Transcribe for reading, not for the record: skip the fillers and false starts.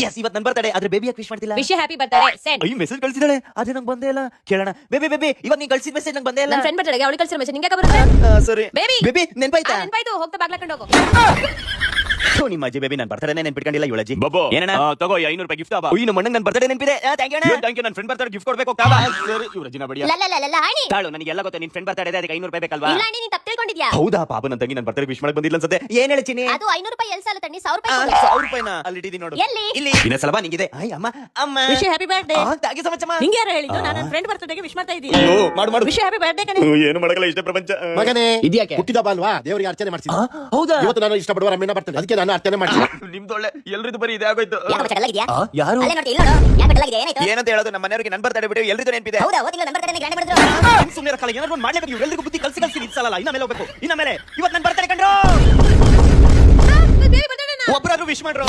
S ಇವತ್ತು ನನ್ನ birthday ಆದ್ರೆ ಬೇಬಿ ಯಾಕೆ ವಿಶ್ ಮಾಡ್ತಿಲ್ಲ? Wish happy birthday send. ಅಯ್ಯೋ ಮೆಸೇಜ್ ಕಳ್ಸಿದಾಳೆ ಆದ್ರೆ ನಂಗೆ ಬಂದೇ ಇಲ್ಲ. ಕೇಳೋಣ. ಬೇಬಿ ಬೇಬಿ ಇವಾಗ ನೀನು ಕಳ್ಸಿದ ಮೆಸೇಜ್ ನಂಗೆ ಬಂದೇ ಇಲ್ಲ. ನನ್ನ ಫ್ರೆಂಡ್ ಬರ್ತ್ಡೇಗೆ ಅವಳು ಕಳ್ಸಿರೋ ಮೆಸೇಜ್ ನಿಂಗೆ ಬರುತ್ತೆ. ಸರಿ ಬೇಬಿ ಬೇಬಿ ನೆನಪಾಯ್ತಾ? ನೆನಪಾಯ್ತು, ಹೋಗ್ತಾ ಬಾಗ್ಲಾಕೊಂಡು ಹೋಗು. ನಿಮ್ಮ ಅಜ್ಜಿ ಬೇಬಿ ನನ್ನ ಬರ್ತಡೇ ನೆನ್ಪಿಟ್ಕೊಂಡಿಲ್ಲ ಇವಳಜ್ಜಿ. ಬಾಬು ಏನಣ್ಣ? ತಗೋ 500 ರೂಪಾಯಿ ಗಿಫ್ಟ್ ಆಬಾ. ಅಯ್ಯೋ ನಮ್ಮ ಅಣ್ಣಂಗೆ ನನ್ನ ಬರ್ತಡೇ ನೆನಪಿದೆ. ಥ್ಯಾಂಕ್ ಯು ಅಣ್ಣ. Thank you. ನನ್ನ ಫ್ರೆಂಡ್ ಬರ್ತಾರೆ ಗಿಫ್ಟ್ ಕೊಡ್ಬೇಕು. ಸರಿ ಇವ್ರ ಜಿನ ಬಡಿಯ ಹಣಿ ತಾಳು ನನಗೆಲ್ಲ ಗೊತ್ತು ನಿನ್ ಫ್ರೆಂಡ್ ಬರ್ತಡೇ ಇದೆ ಅದಕ್ಕೆ 500 ರೂಪಾಯಿ ಬೇಕಲ್ವಾ? ಇಲ್ಲ ಅಣ್ಣಿ, ನೀನ್ ತಪ್ಪು ತಿಳ್ಕೊಂಡಿದ್ಯಾ. ಹೌದಾ ಪಾಪ ನನ್ನ ತಂಗಿ ನನ್ನ ಬರ್ತಡೇ ವಿಶ್ ಮಾಡಕ್ ಬಂದಿಲ್ಲ ಅನ್ಸುತ್ತೆ. ಏನ್ ಹೇಳ್ತೀನಿ? ಅದು 500 ರೂಪಾಯಿ ಎಲ್ಲಿ ಸಾಲ ತಣ್ಣಿ 1000 ರೂಪಾಯಿ 100 ರೂಪಾಯಿನ ಅಲ್ಲಿ ಇಟ್ಟಿದ್ದೀನಿ ನೋಡು. ಎಲ್ಲಿ? ಇಲ್ಲಿ ಇನ್ನೊಂದ್ ಸಲ ಬಾ ನಿಂಗಿದೆ. ಅಯ್ಯ ಅಮ್ಮ ಅಮ್ಮ wish happy birthday. Thank you so much ಅಮ್ಮ. ನಿಂಗೆ ಯಾರು ಹೇಳಿದ್ದು ನಾನು ನನ್ನ ಫ್ರೆಂಡ್ ಬರ್ತ್ಡೇಗೆ ವಿಶ್ ಮಾಡ್ತಾ ಇದ್ದೀನಿ? ಅಯ್ಯೋ ಮಾಡು ಮಾಡು. ವಿಶ್ ಹ್ಯಾಪಿ ಬರ್ತ್ಡೇ ಕಣೆ. ಏನು ಮಾಡಕಲ್ಲ ಇಷ್ಟೇ ಪ್ರಪಂಚ. ಮಗನೇ ಇದ್ಯಾಕೆ? ಹುಟ್ಟಿದಬ್ಬ ಅಲ್ವಾ, ದೇವರಿಗೆ ಅರ್ಚನೆ ಮಾಡ್ತೀನಿ. ಹೌದಾ? ಇವತ್ತು ನಾನು ಇಷ್ಟಪಡುವ ರಮ್ಯನ ಬರ್ತೇನೆ, ಅದಕ್ಕೆ ನಾನು ಅರ್ಚನೆ ಮಾಡ್ತೀನಿ. ನಿಮ್ದೊಳ್ಳೆ ಎಲ್ರಿದು ಬರೀ ಇದೇ ಆಗೋಯ್ತು. ಯಾಕೆ ಬಚ್ಚಲಾಗಿದ್ಯಾ? ಯಾರು? ಅಲ್ಲೇ ನೋಡಿ, ಇಲ್ಲಿ ನೋಡು. ಯಾಕೆ ಬಚ್ಚಲಾಗಿದೆ? ಏನಾಯ್ತು? ಏನಂತ ಹೇಳೋದು? ನಮ್ಮ ಮನೆಯವರಿಗೆ ನನ್ನ ಬರ್ತಡೇ ಬಿಟ್ಟು ಎಲ್ರಿಗೂ ನೆನಪಿದೆ. ಹೌದಾ, ಓ ತಿಂಗಳು ನನ್ನ ಬರ್ತ್ಡೇಗೆ ಗ್ರ್ಯಾಂಡ್ ಮಾಡಿದ್ರು. ಸುಮ್ಮನೆ ಇರಕ್ಕಲ್ಲ, ಏನಾದ್ರು ಒಂದು ಮಾಡ್ಲೇಬೇಕು. ಇವ್ರೆಲ್ಲರಿಗೂ ಬುದ್ಧಿ ಕಲ್ಸಿ ಕಲ್ಸಿ ನಿಲ್ಸಲ್ಲ. ಇನ್ನ ಮೇಲೆ ಹೋಗ್ಬೇಕು. ಇನ್ನ ಮೇಲೆ ಇವತ್ತು ನನ್ನ ಬರ್ತಡೇ ಕಂಡ್ರು ಬೇಬಿ ಬರ್ತ್ಡೇನಾ? ಒಬ್ಬರಾದ್ರೂ ವಿಶ್ ಮಾಡ್ರು.